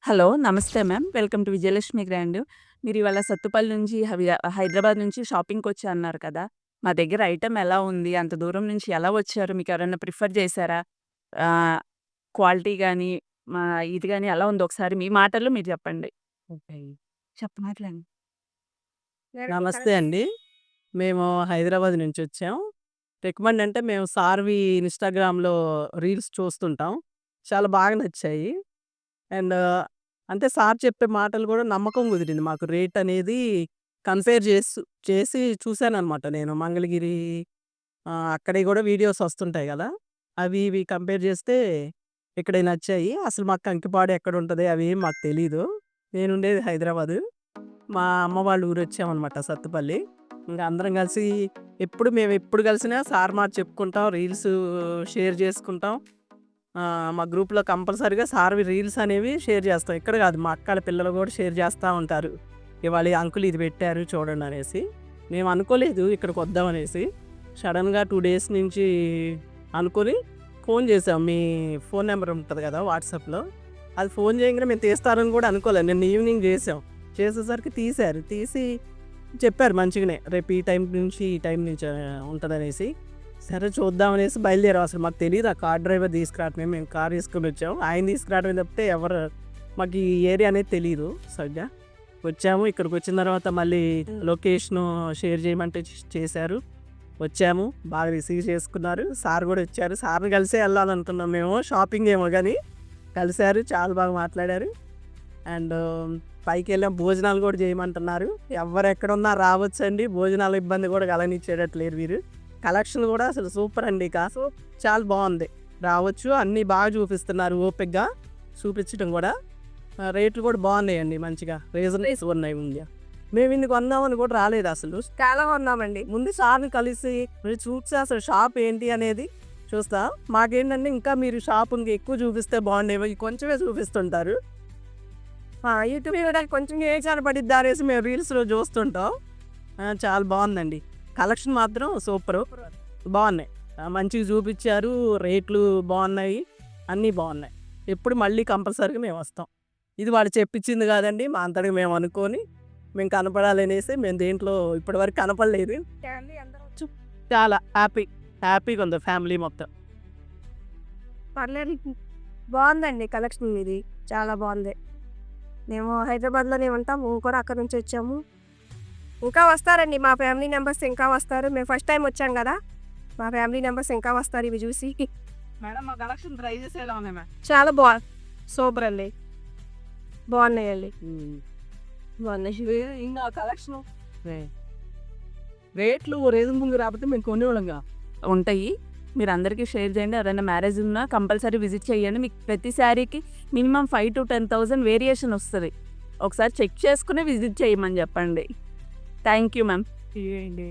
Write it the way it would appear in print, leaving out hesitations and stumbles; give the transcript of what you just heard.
Hello. నమస్తే ma'am. Welcome to Vijayalakshmi Grand. మీరివాళ సత్తుపల్లి నుంచి హైదరాబాద్ నుంచి షాపింగ్‌కొచ్చా అన్నారు కదా! మా దగ్గర ఐటెమ్ ఎలా ఉంది? అంత దూరం నుంచి ఎలా వచ్చారు? మీకెవరైనా ప్రిఫర్ చేశారా? ఆహ్, క్వాలిటీ గాని, మా ఇది గాని ఎలా ఉందో ఒకసారి మీ మాటల్లో మీరు చెప్పండి. ఓకే. మాట్లాడండి. నమస్తే అండి. మేము హైదరాబాద్ నుంచొచ్చాం. రికమెండ్ అంటే మేము సార్వి ఇన్‌స్టాగ్రామ్‌లో రీల్స్ చూస్తుంటాం. చాలా బాగా నచ్చాయి. అండ్ అంటే సార్ చెప్పే మాటలు గూడా నమ్మకం కుదిరింది మాకు. రేట్ అనేది కంపేర్ చేసి చూసాననమాట నేను. మంగళగిరి అక్కడియి గూడా వీడియోస్ వస్తుంటాయి గదా! అవి ఇవి కంపేర్ చేస్తే ఇక్కడియి నచ్చాయి. అసలు మాకు కంకిపాడు ఎక్కడుంటది అవేం మాకు తెలీదు. నేనుండేది హైదరాబాదు. మా అమ్మ వాళ్ళ ఊరొచ్చామనమాట సత్తుపల్లి. ఇంక అందరం కలిసి మేమెప్పుడు కలిసినా సార్ మాట చెప్పుకుంటాం. రీల్స్ షేర్ చేసుకుంటాం. మా గ్రూప్‌లో కంపల్సరీగా సార్‌వి రీల్స్ అనేవి షేర్ చేస్తాం. ఇక్కడ కాదు మా అక్కల పిల్లలు కూడా షేర్ చేస్తా ఉంటారు. ఇవాళ ఈ అంకుల్ ఇది పెట్టారు చూడండనేసి. మేము అనుకోలేదు ఇక్కడికొద్దామనేసి. సడెన్‌గా 2 డేస్ నుంచి అనుకోని ఫోన్ చేసాం. మీ ఫోన్ నంబర్ ఉంటది కదా వాట్సాప్‌లో. అది ఫోన్ చేయంగానే మేము తీస్తారని కూడా అనుకోలేదు. నిన్న ఈవినింగ్ చేసాం. చేసేసరికి తీశారు. తీసి చెప్పారు మంచిగానే. రేపు ఈ టైం నుంచి ఈ టైం నుంచి ఉంటదనేసి. సరే చూద్దామనేసి బయలుదేరాం. అసలు మాకు తెలీదు ఆ కార్ డ్రైవర్ తీసుకురావటమే. మేము కార్ తీసుకొనొచ్చాం. ఆయన తీసుకురావడమే తప్పితే మాకు ఈ ఏరియా అనేది తెలీదు సరిగ్గా. వచ్చాము. ఇక్కడికొచ్చిన తర్వాత మళ్ళీ లొకేషను షేర్ చేయమంటే చేశారు. వచ్చాము. బాగా రిసీవ్ చేసుకున్నారు. సార్ గూడా వచ్చారు. సార్‌ని కలిసే ఎళ్ళాలనుకున్నాం మేము. షాపింగ్ ఏమో గాని కలిసారు. చాలా బాగా మాట్లాడారు. అండ్ పైకెళ్ళాం. భోజనాలు గూడా చేయమంటున్నారు. ఎవ్వరెక్కడున్నా రావచ్చండి. భోజనాల ఇబ్బంది గూడా కలగనిచ్చేటట్టు లేరు వీరు. కలెక్షన్ గూడా అసలు సూపర్ అండి. చాలా బావుంది. రావచ్చు. అన్నీ బాగా చూపిస్తున్నారు ఓపికగా. చూపించటం గూడా. రేట్లు గూడా బావున్నాయండి మంచిగా. రీజనబుల్‌గా ఉన్నాయి ముందుగా. మేమిన్ని కొందామని కూడా రాలేదసలు. చాలా కొన్నామండి. ముందు సార్‌ని కలిసి మీరు చూసి అసలు షాప్ ఏంటి అనేది చూస్తా. మాకేంటంటే ఇంకా మీరు షాప్ ఇంకా ఎక్కువ చూపిస్తే బాగుండేమో. ఈ కొంచెమే చూపిస్తుంటారు. యూట్యూబ్ చూడడానికి కొంచెం ఏ పడిద్దా అనేసి మేము రీల్స్‌లో చూస్తుంటాం. చాలా బావుందండి. కలెక్షన్ మాత్రం సూపరు. బావున్నాయి. మంచిగా చూపిచ్చారు. రేట్లు బావున్నాయి. అన్నీ బావున్నాయి. ఎప్పుడు మళ్ళీ కంపల్సరీగా మేమొస్తాం. ఇది వాళ్ళు చెప్పించింది కాదండి. మా అంతటికి మేము అనుకోని, మేము కనపడాలనేసి మేము దేంట్లో ఇప్పటివరకు కనపడలేదు. ఫ్యామిలీ అందరూ చాలా హ్యాపీగా ఉంది ఫ్యామిలీ మొత్తం. పర్లేదు. బావుందండి కలెక్షన్ మీది. చాలా బావుంది. మేము హైదరాబాద్‌లోనే ఉంటాం. మేము కూడా అక్కడి నుంచి వచ్చాము. ఇంకా వస్తారండి మా ఫ్యామిలీ మెంబర్స్ ఇంకా వస్తారు. మేము ఫస్ట్ టైమ్ వచ్చాం గదా! మా ఫ్యామిలీ మెంబర్స్ ఇంకా వస్తారు ఇవి చూసి. మేడం మా కలెక్షన్ ప్రైజెస్ ఎలా ఉన్నాయి మేడం? చాలా సూపర్ అండి. బావున్నాయండి. బావున్నాయి. ఇంకా కలెక్షను రేట్లు రీజనబుల్‌గా రాకపోతే మేము కొనేవాళ్ళంగా. ఉంటాయి. మీరందరికీ షేర్ చేయండి. ఎవరైనా మ్యారేజ్ ఉన్నా కంపల్సరీ విజిట్ చేయండి. మీకు ప్రతి శారీకి మినిమమ్ 5,000-10,000 వేరియేషన్ వస్తది. ఒకసారి చెక్ చేసుకొని విజిట్ చేయమని చెప్పండి. Thank you ma'am. ఏంటి